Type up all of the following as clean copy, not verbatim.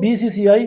BCCI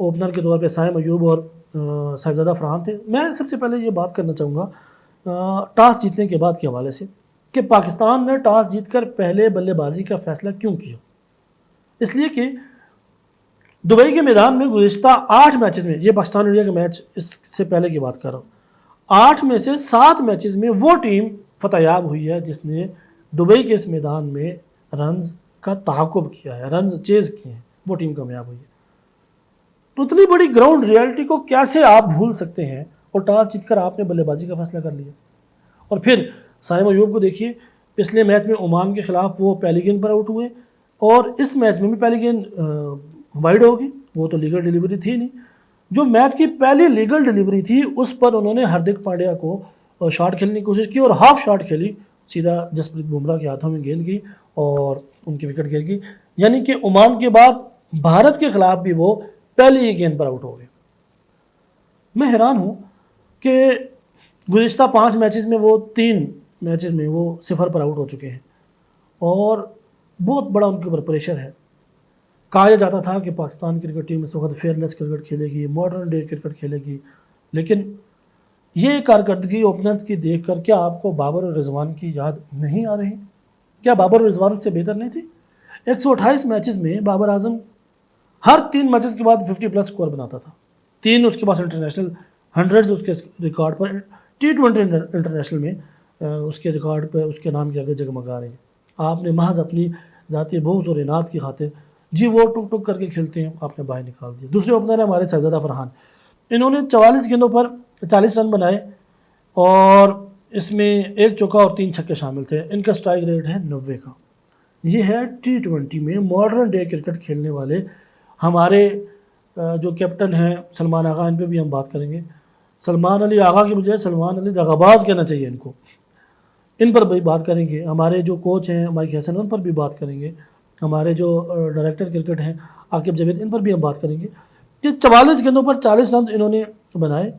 opener کے طور پہ سائم ایوب اور صاحبزادہ فرحان تھے. میں سب سے پہلے یہ بات کرنا چاہوں گا ٹاس جیتنے کے بعد کے حوالے سے کہ پاکستان نے ٹاس جیت کر پہلے بلے بازی کا فیصلہ کیوں کیا. اس لیے کہ دبئی کے میدان میں گزشتہ 8 میچز میں، یہ پاکستان انڈیا کا میچ اس سے پہلے کی بات کر رہا ہوں، 8 میں سے 7 میچز میں وہ ٹیم فتح یاب ہوئی ہے جس نے دبئی کے اس میدان میں رنز کا تعاقب کیا ہے، رنز چیز کیے ہیں، وہ ٹیم کامیاب ہوئی ہے. تو اتنی بڑی گراؤنڈ ریئلٹی کو کیسے آپ بھول سکتے ہیں اور ٹاس جیت کر آپ نے بلے بازی کا فیصلہ کر لیا. اور پھر سائم ایوب کو دیکھیے، پچھلے میچ میں عمان کے خلاف وہ پہلی گیند پر آؤٹ ہوئے اور اس میچ میں بھی پہلی گیند وائڈ ہوگی، وہ تو لیگل ڈیلیوری تھی نہیں. جو میچ کی پہلی لیگل ڈیلیوری تھی اس پر انہوں نے ہاردک پانڈیا کو شاٹ کھیلنے کی کوشش کی اور ہاف شاٹ کھیلی، سیدھا جسپریت بمراہ کے ہاتھوں میں گیند کی اور ان کی وکٹ گر گئی. یعنی کہ عمان کے بعد بھارت کے خلاف بھی وہ پہلی ہی گیند پر آؤٹ ہو گئے. میں حیران ہوں کہ گزشتہ 5 میچز میں وہ 3 میچز میں وہ 0 پر آؤٹ ہو چکے ہیں اور بہت بڑا ان کے اوپر پریشر ہے. کہا جاتا تھا کہ پاکستان کرکٹ ٹیم اس وقت فیئرلیس کرکٹ کھیلے گی، ماڈرن ڈے کرکٹ کھیلے گی، لیکن یہ کارکردگی اوپنرز کی دیکھ کر کیا آپ کو بابر اور رضوان کی یاد نہیں آ رہی؟ کیا بابر اور رضوان سے بہتر نہیں تھی؟ 128 میچز میں بابر اعظم ہر 3 میچز کے بعد 50+ سکور بناتا تھا. 3 اس کے پاس انٹرنیشنل 100 اس کے ریکارڈ پر، T20 انٹرنیشنل میں اس کے ریکارڈ پہ اس کے نام کے آگے جگمگا رہے ہیں. آپ نے محض اپنی ذاتی بغض اور اناد کی خاطر جی وہ ٹک ٹک کر کے کھیلتے ہیں آپ نے باہر نکال دیا. دوسرے اوپنر ہیں ہمارے صاحبزادہ فرحان، انہوں نے 44 گیندوں پر 40 رن بنائے اور اس میں 1 چوکا اور 3 چھکے شامل تھے. ان کا سٹرائک ریٹ ہے 90 کا. یہ ہے T20 میں ماڈرن ڈے کرکٹ کھیلنے والے ہمارے جو کیپٹن ہیں سلمان آغا، ان پہ بھی ہم بات کریں گے. سلمان علی آغا کی بجائے سلمان علی دغاباز کہنا چاہیے ان کو، ان پر بھی بات کریں گے. ہمارے جو کوچ ہیں مائک ہیسن، ان پر بھی بات کریں گے. ہمارے جو ڈائریکٹر کرکٹ ہیں عاقب جاوید، ان پر بھی ہم بات کریں گے کہ 44 گیندوں پر 40 رنز انہوں نے بنائے،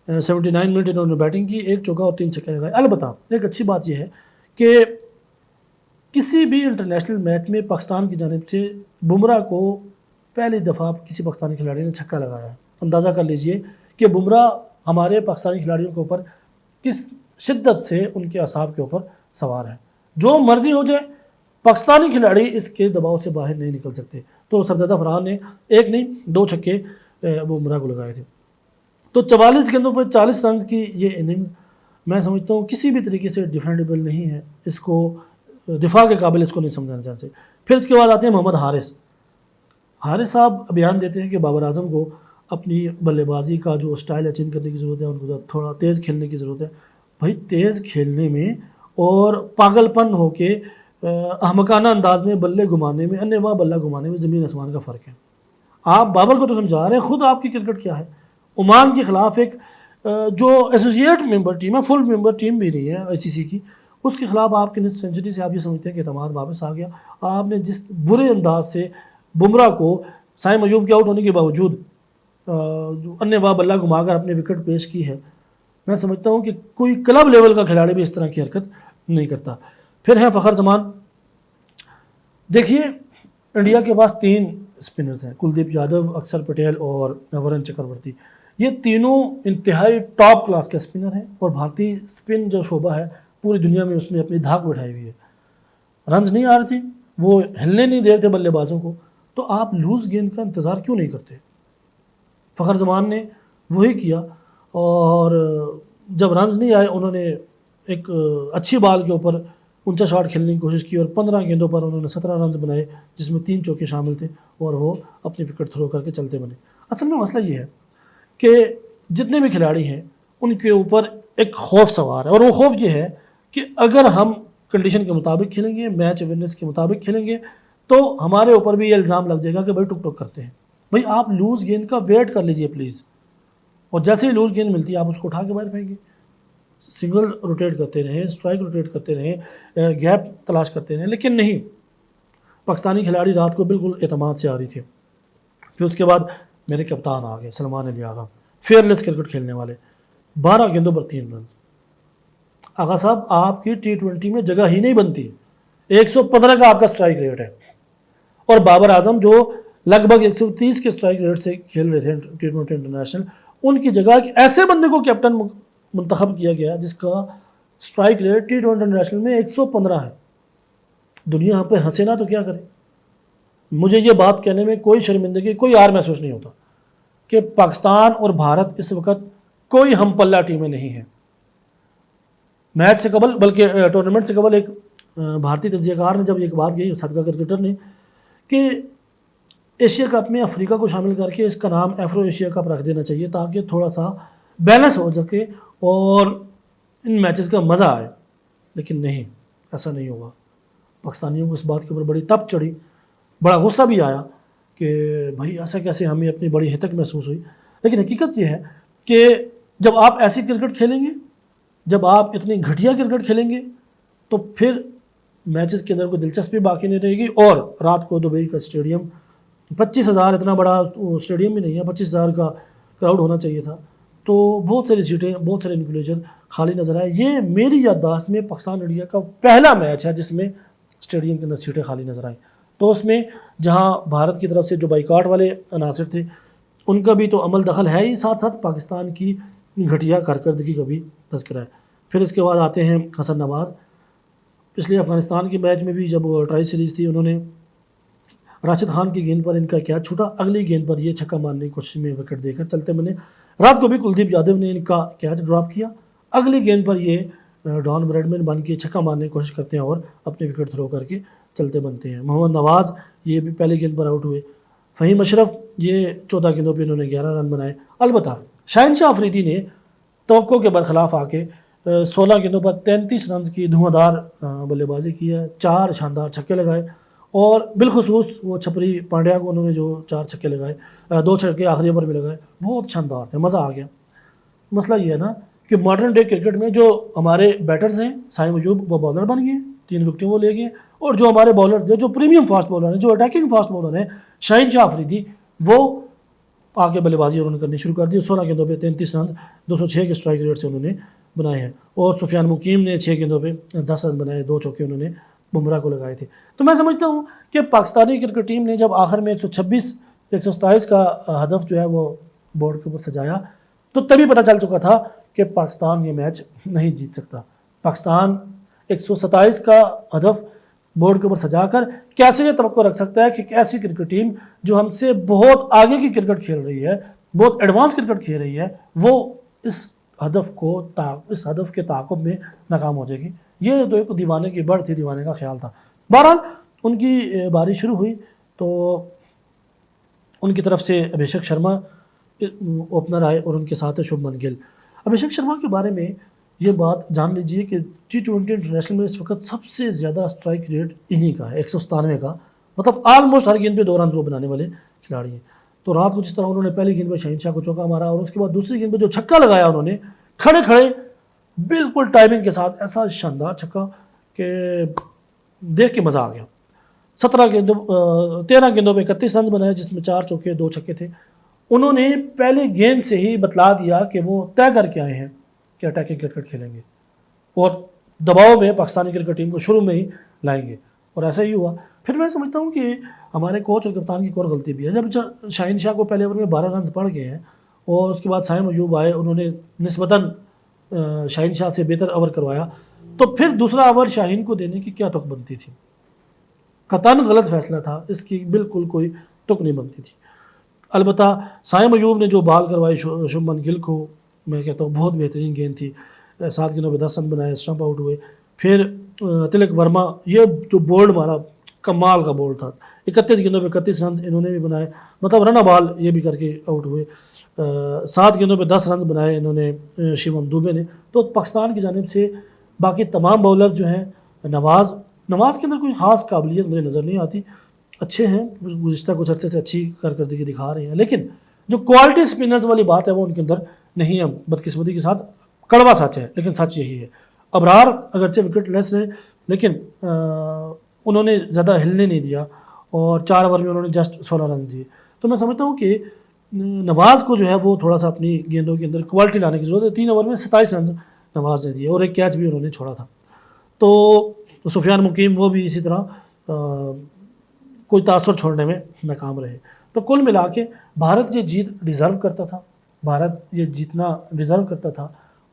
79 منٹ انہوں نے بیٹنگ کی، 1 چوکا اور 3 چھکے لگائے. البتہ ایک اچھی بات یہ ہے کہ کسی بھی انٹرنیشنل میچ میں پاکستان کی جانب سے بمراہ کو پہلی دفعہ کسی پاکستانی کھلاڑی نے چھکا لگایا ہے. اندازہ کر لیجئے کہ بمراہ ہمارے پاکستانی کھلاڑیوں کے اوپر کس شدت سے ان کے اعصاب کے اوپر سوار ہے. جو مرضی ہو جائے پاکستانی کھلاڑی اس کے دباؤ سے باہر نہیں نکل سکتے. تو صاحبزادہ فرحان نے 1 نہیں 2 چھکے بمراہ کو لگائے تھے. تو 44 گیندوں پر 40 رنز کی یہ اننگ میں سمجھتا ہوں کسی بھی طریقے سے ڈیفینڈیبل نہیں ہے، اس کو دفاع کے قابل اس کو نہیں سمجھانا چاہتے. پھر اس کے بعد آتے ہیں محمد حارث. حارث صاحب بیان دیتے ہیں کہ بابر اعظم کو اپنی بلے بازی کا جو سٹائل ہے چینج کرنے کی ضرورت ہے، ان کو تھوڑا تیز کھیلنے کی ضرورت ہے. بھائی تیز کھیلنے میں اور پاگل پن ہو کے احمقانہ انداز میں بلے گھمانے میں، انواع بلہ گھمانے میں زمین آسمان کا فرق ہے. آپ بابر کو تو سمجھا رہے ہیں، خود آپ کی کرکٹ کیا ہے؟ عمان کے خلاف ایک جو ایسوسیٹ ممبر ٹیم ہے، فل ممبر ٹیم بھی نہیں ہے ICC کی، اس کے خلاف آپ کی نصف سینچری سے آپ یہ سمجھتے ہیں کہ اعتماد واپس آ گیا. آپ نے جس برے انداز سے بمراہ کو سائم ایوب کے آؤٹ ہونے کے باوجود جو انواع بلہ گھما کر اپنے وکٹ پیش کی ہے، میں سمجھتا ہوں کہ کوئی کلب لیول کا کھلاڑی بھی اس طرح کی حرکت نہیں کرتا. پھر ہیں فخر زمان. دیکھیے انڈیا کے پاس 3 اسپنرز ہیں، کلدیپ یادو، اکشر پٹیل اور ورن چکرورتی. یہ تینوں انتہائی ٹاپ کلاس کے اسپنر ہیں اور بھارتی اسپن جو شعبہ ہے پوری دنیا میں اس نے اپنی دھاک بٹھائی ہوئی ہے. رنز نہیں آ رہے تھے، وہ ہلنے نہیں دے رہے تھے بلے بازوں کو، تو آپ لوز گیند کا انتظار کیوں نہیں کرتے؟ فخر زمان نے وہی کیا اور جب رنز نہیں آئے انہوں نے ایک اچھی بال کے اوپر اونچا شاٹ کھیلنے کی کوشش کی اور 15 گیندوں پر انہوں نے 17 رنز بنائے، جس میں 3 چوکے شامل تھے اور وہ اپنی وکٹ تھرو کر کے چلتے بنے. اصل میں مسئلہ یہ ہے کہ جتنے بھی کھلاڑی ہیں ان کے اوپر ایک خوف سوار ہے، اور وہ خوف یہ ہے کہ اگر ہم کنڈیشن کے مطابق کھیلیں گے، میچ اویئرنیس کے مطابق کھیلیں گے، تو ہمارے اوپر بھی یہ الزام لگ جائے گا کہ بھائی ٹک ٹک کرتے ہیں. بھائی آپ لوز گیند کا ویٹ کر لیجئے پلیز، اور جیسے ہی لوز گیند ملتی ہے آپ اس کو اٹھا کے باہر پھینکیں. سنگل روٹیٹ کرتے رہیں، اسٹرائک روٹیٹ کرتے رہیں، گیپ تلاش کرتے رہیں، لیکن نہیں. پاکستانی کھلاڑی رات کو بالکل اعتماد سے آ رہی تھی. پھر اس کے بعد میرے کپتان آ گئے سلمان علی آغا، فیئرلیس کرکٹ کھیلنے والے، 12 گیندوں پر 3 رنز. آغا صاحب آپ کی T20 میں جگہ ہی نہیں بنتی. 115 کا آپ کا سٹرائک ریٹ ہے، اور بابر اعظم جو لگ بھگ 130 کے اسٹرائک ریٹ سے کھیل رہے تھے T20 انٹرنیشنل، ان کی جگہ ایک ایسے بندے کو کیپٹن منتخب کیا گیا جس کا اسٹرائک ریٹ T20 انٹرنیشنل میں 115 ہے۔ دنیا یہاں پہ ہنسے نہ تو کیا کرے؟ مجھے یہ بات کہنے میں کوئی شرمندگی، کوئی آر محسوس نہیں ہوتا کہ پاکستان اور بھارت اس وقت کوئی ہم پلہ ٹیمیں نہیں ہیں۔ میچ سے قبل، بلکہ ٹورنامنٹ سے قبل، ایک بھارتی تجزیہ کار نے جب ایک بات کہی، صدقہ کرکٹر نے، کہ ایشیا کپ میں افریقہ کو شامل کر کے اس کا نام ایفرو ایشیا کپ رکھ دینا چاہیے تاکہ تھوڑا سا بیلنس ہو سکے اور ان میچز کا مزہ آئے۔ لیکن نہیں، ایسا نہیں ہوگا۔ پاکستانیوں کو اس بات کے اوپر بڑی تپ چڑھی، بڑا غصہ بھی آیا کہ بھائی ایسا کیسے، ہمیں اپنی بڑی حتک محسوس ہوئی۔ لیکن حقیقت یہ ہے کہ جب آپ ایسی کرکٹ کھیلیں گے، جب آپ اتنی گھٹیا کرکٹ کھیلیں گے، تو پھر میچز کے اندر کوئی دلچسپی باقی نہیں رہے گی۔ اور رات کو دبئی کا اسٹیڈیم 25,000، اتنا بڑا اسٹیڈیم بھی نہیں ہے، 25,000 کا کراؤڈ ہونا چاہیے تھا، تو بہت ساری سیٹیں، بہت سارے انکلوژن خالی نظر آئے۔ یہ میری یادداشت میں پاکستان انڈیا کا پہلا میچ ہے جس میں اسٹیڈیم کے اندر سیٹیں خالی نظر آئیں۔ تو اس میں جہاں بھارت کی طرف سے جو بائیکاٹ والے عناصر تھے ان کا بھی تو عمل دخل ہے ہی، ساتھ ساتھ پاکستان کی گھٹیا کارکردگی کا بھی تذکرہ ہے۔ پھر اس کے بعد آتے ہیں حسن نواز۔ پچھلے افغانستان کے میچ میں بھی جب ٹرائی سیریز تھی، انہوں نے راشد خان کی گیند پر ان کا کیچ چھوٹا، اگلی گیند پر یہ چھکا مارنے کی کوشش میں وکٹ دے کر چلتے بنے۔ رات کو بھی کلدیپ یادو نے ان کا کیچ ڈراپ کیا، اگلی گیند پر یہ ڈان بریڈمن بن کے چھکا مارنے کی کوشش کرتے ہیں اور اپنے وکٹ تھرو کر کے چلتے بنتے ہیں۔ محمد نواز یہ بھی پہلی گیند پر آؤٹ ہوئے۔ فہیم اشرف یہ 14 گیندوں پہ انہوں نے 11 رن بنائے۔ البتہ شاہین شاہ افریدی نے توقع کے برخلاف آ کے 16 گیندوں پر 33 رنز کی دھواں دار بلے بازی کی ہے، 4 شاندار چھکے لگائے، اور بالخصوص وہ چھپری پانڈیا کو انہوں نے جو 4 چھکے لگائے، 2 چھکے آخری اوور میں لگائے، بہت شاندار تھے، مزہ آ گیا۔ مسئلہ یہ ہے نا کہ ماڈرن ڈے کرکٹ میں جو ہمارے بیٹرز ہیں، سائم ایوب وہ بالر بن گئے، 3 وکٹیں وہ لے گئے، اور جو ہمارے بالر تھے، جو پریمیم فاسٹ بالر ہیں، جو اٹیکنگ فاسٹ بالر ہیں، شاہین شاہ افریدی، وہ آ کے بلے بازی انہوں نے کرنی شروع کر دی۔ 16 گیندوں پہ 33 رنز 206 کے اسٹرائک ریٹ سے انہوں نے بنائے ہیں، اور سفیان مقیم نے 6 گیندوں پہ 10 رن بنائے، 2 چوکے انہوں نے بمراہ کو لگائے تھے۔ تو میں سمجھتا ہوں کہ پاکستانی کرکٹ ٹیم نے جب آخر میں 127 کا ہدف جو ہے وہ بورڈ کے اوپر سجایا، تو تبھی پتہ چل چکا تھا کہ پاکستان یہ میچ نہیں جیت سکتا۔ پاکستان 127 کا ہدف بورڈ کے اوپر سجا کر کیسے یہ توقع رکھ سکتا ہے کہ ایک ایسی کرکٹ ٹیم جو ہم سے بہت آگے کی کرکٹ کھیل رہی ہے، بہت ایڈوانس کرکٹ کھیل رہی ہے، وہ اس ہدف کے تعاقب میں ناکام ہو جائے گی۔ یہ تو ایک دیوانے کی بڑھ تھی، دیوانے کا خیال تھا۔ بہرحال ان کی باری شروع ہوئی تو ان کی طرف سے ابھیشیک شرما اوپنر آئے اور ان کے ساتھ شبھمن گل۔ ابھیشیک شرما کے بارے میں یہ بات جان لیجئے کہ T20 انٹرنیشنل میں اس وقت سب سے زیادہ اسٹرائک ریٹ انہی کا ہے، 197 کا، مطلب آلموسٹ ہر گیند پہ 2 رنز وہ بنانے والے کھلاڑی ہیں۔ تو رات کو جس طرح انہوں نے پہلی گیند پہ شاہین شاہ کو چوکا مارا، اور اس کے بعد دوسری گیند پہ جو چھکا لگایا انہوں نے کھڑے کھڑے بالکل ٹائمنگ کے ساتھ، ایسا شاندار چھکا کہ دیکھ کے مزہ آ گیا۔ 13 گیندوں پہ 31 رنز بنائے، جس میں 4 چوکے 2 چھکے تھے۔ انہوں نے پہلے گیند سے ہی بتلا دیا کہ وہ طے کر کے آئے ہیں کہ اٹیکنگ کرکٹ کھیلیں گے اور دباؤ میں پاکستانی کرکٹ ٹیم کو شروع میں ہی لائیں گے، اور ایسا ہی ہوا۔ پھر میں سمجھتا ہوں کہ ہمارے کوچ اور کپتان کی ایک اور غلطی بھی ہے۔ جب شاہین شاہ کو پہلے اوور میں 12 رنز پڑ گئے ہیں اور اس کے بعد سائم ایوب آئے، انہوں نے نسبتاً شاہین شاہ سے بہتر اوور کروایا، تو پھر دوسرا اوور شاہین کو دینے کی کیا تک بنتی تھی؟ قطعاً غلط فیصلہ تھا، اس کی بالکل کوئی تک نہیں بنتی تھی۔ البتہ سائم ایوب نے جو بال کروائی شبھمن گل کو، میں کہتا ہوں بہت بہترین گیند تھی، 7 گیندوں پہ 10 رن بنائے، اسٹمپ آؤٹ ہوئے۔ پھر تلک ورما، یہ جو بولڈ مارا کمال کا بولڈ تھا، 31 گیندوں پہ 31 رنز انہوں نے بھی بنائے، مطلب رن بال یہ بھی کر کے آؤٹ ہوئے۔ 7 گیندوں پہ 10 رنز بنائے انہوں نے شیوم دوبے نے۔ تو پاکستان کی جانب سے باقی تمام بولر جو ہیں، نواز کے اندر کوئی خاص قابلیت مجھے نظر نہیں آتی، اچھے ہیں، گزشتہ کچھ عرصے سے اچھی کارکردگی دکھا رہے ہیں، لیکن جو کوالٹی سپنرز والی بات ہے وہ ان کے اندر نہیں ہے۔ بدقسمتی کے ساتھ کڑوا سچ ہے، لیکن سچ یہی ہے۔ ابرار اگرچہ وکٹ لیس رہے، لیکن انہوں نے زیادہ ہلنے نہیں دیا، اور 4 اوور میں انہوں نے جسٹ 16 رن دیے۔ تو میں سمجھتا ہوں کہ نواز کو جو ہے وہ تھوڑا سا اپنی گیندوں کے اندر کوالٹی لانے کی ضرورت ہے۔ 3 اوور میں 27 رنز نواز نے دیے، اور ایک کیچ بھی انہوں نے چھوڑا تھا۔ تو سفیان مقیم وہ بھی اسی طرح کوئی تاثر چھوڑنے میں ناکام رہے۔ تو کل ملا کے بھارت یہ جیت ڈیزرو کرتا تھا، بھارت یہ جیتنا ڈیزرو کرتا تھا.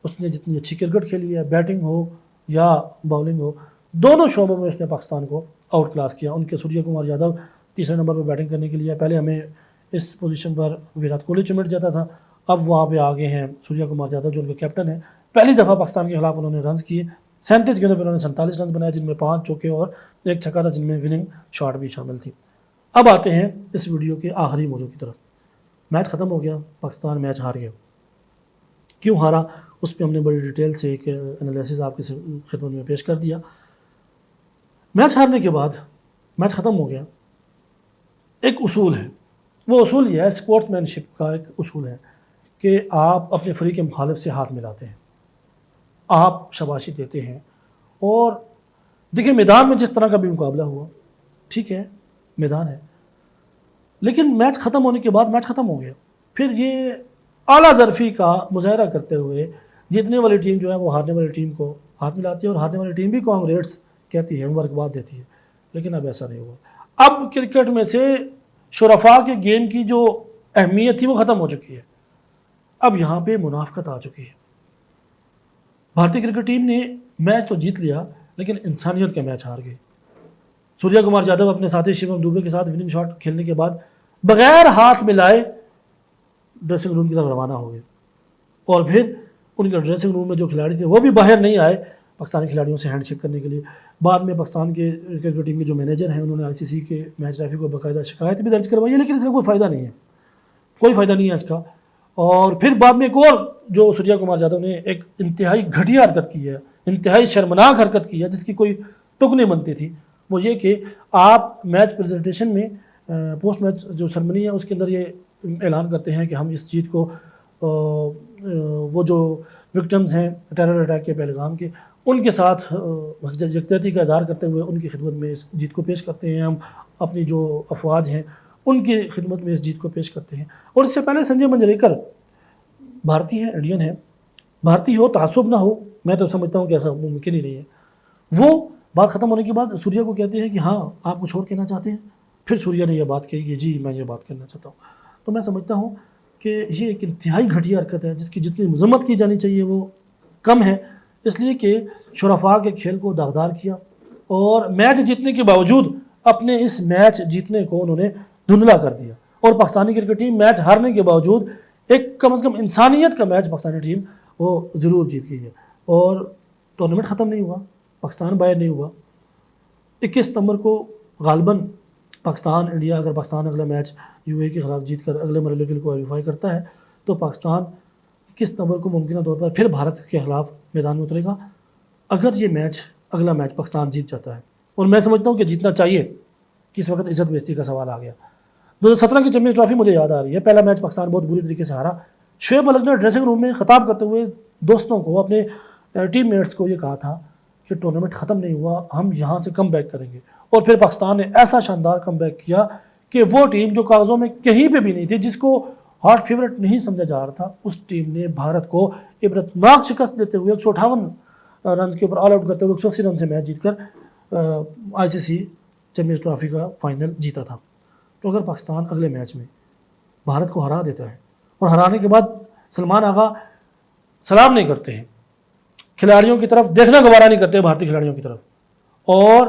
اس نے جتنی اچھی کرکٹ کھیلی ہے، بیٹنگ ہو یا باؤلنگ ہو، دونوں شعبوں میں اس نے پاکستان کو آؤٹ کلاس کیا. ان کے سوریہ کمار یادو تیسرے نمبر پہ بیٹنگ کرنے کے لیے، پہلے ہمیں اس پوزیشن پر وراٹ کوہلی چمٹ جاتا تھا، اب وہاں پہ آگے ہیں سوریہ کمار یادو جو ان کے کیپٹن ہیں. پہلی دفعہ پاکستان کے خلاف انہوں نے رنز کیے، 37 گیندوں پہ انہوں نے 47 رنز بنائے، جن میں 5 چوکے اور 1 چھکا تھا، جن میں وننگ شاٹ بھی شامل تھی. اب آتے ہیں اس ویڈیو کے آخری موضوع کی طرف. میچ ختم ہو گیا، پاکستان میچ ہار گیا. کیوں ہارا اس پہ ہم نے بڑی ڈیٹیل سے ایک انالیسز آپ کی خدمت میں پیش کر دیا. میچ ہارنے کے بعد میچ ختم ہو گیا. ایک اصول ہے، وہ اصول یہ ہے، اسپورٹس مین شپ کا ایک اصول ہے کہ آپ اپنے فریق مخالف سے ہاتھ ملاتے ہیں، آپ شاباشی دیتے ہیں. اور دیکھیں میدان میں جس طرح کا بھی مقابلہ ہوا، ٹھیک ہے میدان ہے، لیکن میچ ختم ہونے کے بعد میچ ختم ہو گیا. پھر یہ اعلیٰ ظرفی کا مظاہرہ کرتے ہوئے جیتنے والی ٹیم جو ہے وہ ہارنے والی ٹیم کو ہاتھ ملاتی ہے، اور ہارنے والی ٹیم بھی کانگریٹس کہتی ہے، مبارکباد دیتی ہے. لیکن اب ایسا نہیں ہوا. اب کرکٹ میں سے شرفاء کے گیم کی جو اہمیت تھی وہ ختم ہو چکی ہے. اب یہاں پہ منافقت آ چکی ہے. بھارتی کرکٹ ٹیم نے میچ تو جیت لیا، لیکن انسانیت کا میچ ہار گئی. سوریہ کمار یادو اپنے ساتھی شیوم دوبے کے ساتھ وننگ شاٹ کھیلنے کے بعد بغیر ہاتھ ملائے ڈریسنگ روم کی طرف روانہ ہو گئے. اور پھر ان کے ڈریسنگ روم میں جو کھلاڑی تھے وہ بھی باہر نہیں آئے پاکستانی کھلاڑیوں سے ہینڈ شیک کرنے کے لیے. بعد میں پاکستان کے کرکٹ ٹیم کے جو مینیجر ہیں انہوں نے آئی سی سی کے میچ ریفری کو باقاعدہ شکایت بھی درج کروائی ہے، لیکن اس کا کوئی فائدہ نہیں ہے، کوئی فائدہ نہیں ہے اس کا. اور پھر بعد میں ایک اور جو سوریہ کمار یادو نے ایک انتہائی گھٹیا حرکت کی ہے، انتہائی شرمناک حرکت کی ہے، جس کی کوئی ٹک نہیں بنتی تھی. وہ یہ کہ آپ میچ پریزنٹیشن میں پوسٹ میچ جو سرمنی ہے اس کے اندر یہ اعلان کرتے ہیں کہ ہم اس جیت کو وہ جو وکٹمز ہیں ٹیرر اٹیک کے پہلگام کے، ان کے ساتھ یکجہتی کا اظہار کرتے ہوئے ان کی خدمت میں اس جیت کو پیش کرتے ہیں. ہم اپنی جو افواج ہیں ان کی خدمت میں اس جیت کو پیش کرتے ہیں. اور اس سے پہلے سنجے منجریکر بھارتی ہے، انڈین ہے، بھارتی ہو تعصب نہ ہو، میں تو سمجھتا ہوں کہ ایسا ممکن ہی نہیں ہے. وہ بات ختم ہونے کے بعد سوریہ کو کہتے ہیں کہ ہاں آپ کچھ اور کہنا چاہتے ہیں. پھر سوریہ نے یہ بات کہی کہ جی میں یہ بات کرنا چاہتا ہوں. تو میں سمجھتا ہوں کہ یہ ایک انتہائی گھٹیا حرکت ہے، جس کی جتنی مذمت کی جانی چاہیے وہ کم ہے، اس لیے کہ شرفاء کے کھیل کو داغدار کیا اور میچ جیتنے کے باوجود اپنے اس میچ جیتنے کو انہوں نے دھندلا کر دیا. اور پاکستانی کرکٹ ٹیم میچ ہارنے کے باوجود ایک کم از کم انسانیت کا میچ پاکستانی ٹیم وہ ضرور جیت گئی ہے. اور ٹورنامنٹ ختم نہیں ہوا، پاکستان باہر نہیں ہوا. 21 ستمبر کو غالباً پاکستان انڈیا، اگر پاکستان اگلا میچ یو اے کے خلاف جیت کر اگلے مرحلے کے لیے کوالیفائی کرتا ہے تو پاکستان 21 ستمبر کو ممکنہ طور پر پھر بھارت کے خلاف میدان میں اترے گا، اگر یہ میچ اگلا میچ پاکستان جیت جاتا ہے. اور میں سمجھتا ہوں کہ جیتنا چاہیے کہ اس وقت عزت بےزتی کا سوال آ گیا. 2017 کی چیمپئنز ٹرافی مجھے یاد آ رہی ہے، پہلا میچ پاکستان بہت بری طریقے سے ہارا. شعیب ملک نے ڈریسنگ روم میں خطاب کرتے ہوئے دوستوں کو، اپنے ٹیم میٹس کو یہ کہا تھا کہ ٹورنامنٹ ختم نہیں ہوا، ہم یہاں سے کم بیک کریں گے. اور پھر پاکستان نے ایسا شاندار کم بیک کیا کہ وہ ٹیم جو کاغذوں میں کہیں پہ بھی نہیں تھی، جس کو ہارڈ فیورٹ نہیں سمجھا جا رہا تھا، اس ٹیم نے بھارت کو عبرتناک شکست دیتے ہوئے 158 رنز کے اوپر آل آؤٹ کرتے ہوئے 180 رن سے میچ جیت کر آئی سی سی چیمپئنز ٹرافی کا فائنل جیتا تھا. تو اگر پاکستان اگلے میچ میں بھارت کو ہرا دیتا ہے، اور ہرانے کے بعد سلمان آغا سلام نہیں کرتے ہیں، کھلاڑیوں کی طرف دیکھنا گوارا نہیں کرتے بھارتی کھلاڑیوں کی طرف، اور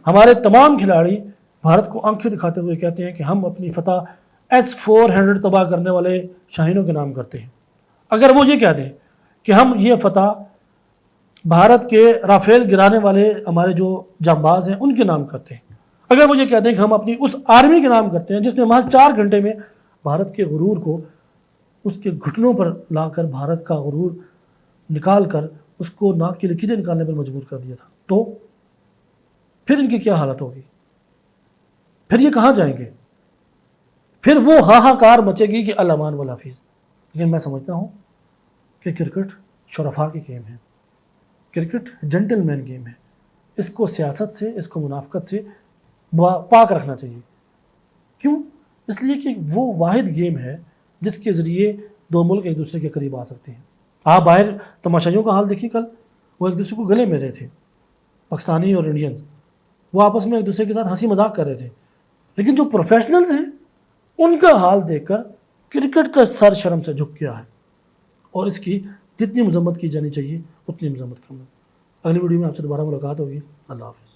ہمارے تمام کھلاڑی بھارت کو آنکھیں دکھاتے ہوئے کہتے ہیں کہ ہم اپنی فتح S-400 تباہ کرنے والے شاہینوں کے نام کرتے ہیں. اگر وہ یہ کہہ دیں کہ ہم یہ فتح بھارت کے رافیل گرانے والے ہمارے جو جانباز ہیں ان کے نام کرتے ہیں، اگر وہ یہ کہہ دیں کہ ہم اپنی اس آرمی کے نام کرتے ہیں جس نے محض 4 گھنٹے میں بھارت کے غرور کو اس کے گھٹنوں پر لا کر، بھارت کا غرور نکال کر اس کو ناک کی لکیریں نکالنے پر مجبور کر دیا تھا، تو پھر ان کی کیا حالت ہوگی؟ پھر یہ کہاں جائیں گے؟ پھر وہ ہاہاکار مچے گی کہ الامان والحافظ. لیکن میں سمجھتا ہوں کہ کرکٹ شرفاء کی گیم ہے، کرکٹ جنٹل مین گیم ہے. اس کو سیاست سے، اس کو منافقت سے پاک رکھنا چاہیے. کیوں؟ اس لیے کہ وہ واحد گیم ہے جس کے ذریعے دو ملک ایک دوسرے کے قریب آ سکتے ہیں. آپ باہر تماشائیوں کا حال دیکھیے، کل وہ ایک دوسرے کو گلے میں رہے تھے، پاکستانی اور انڈین، وہ آپس میں ایک دوسرے کے ساتھ ہنسی مذاق کر رہے تھے. لیکن جو پروفیشنلز ہیں ان کا حال دیکھ کر کرکٹ کا سر شرم سے جھک گیا ہے اور اس کی جتنی مذمت کی جانی چاہیے اتنی مذمت کرنا. اگلی ویڈیو میں آپ سے دوبارہ ملاقات ہوگی. اللہ حافظ.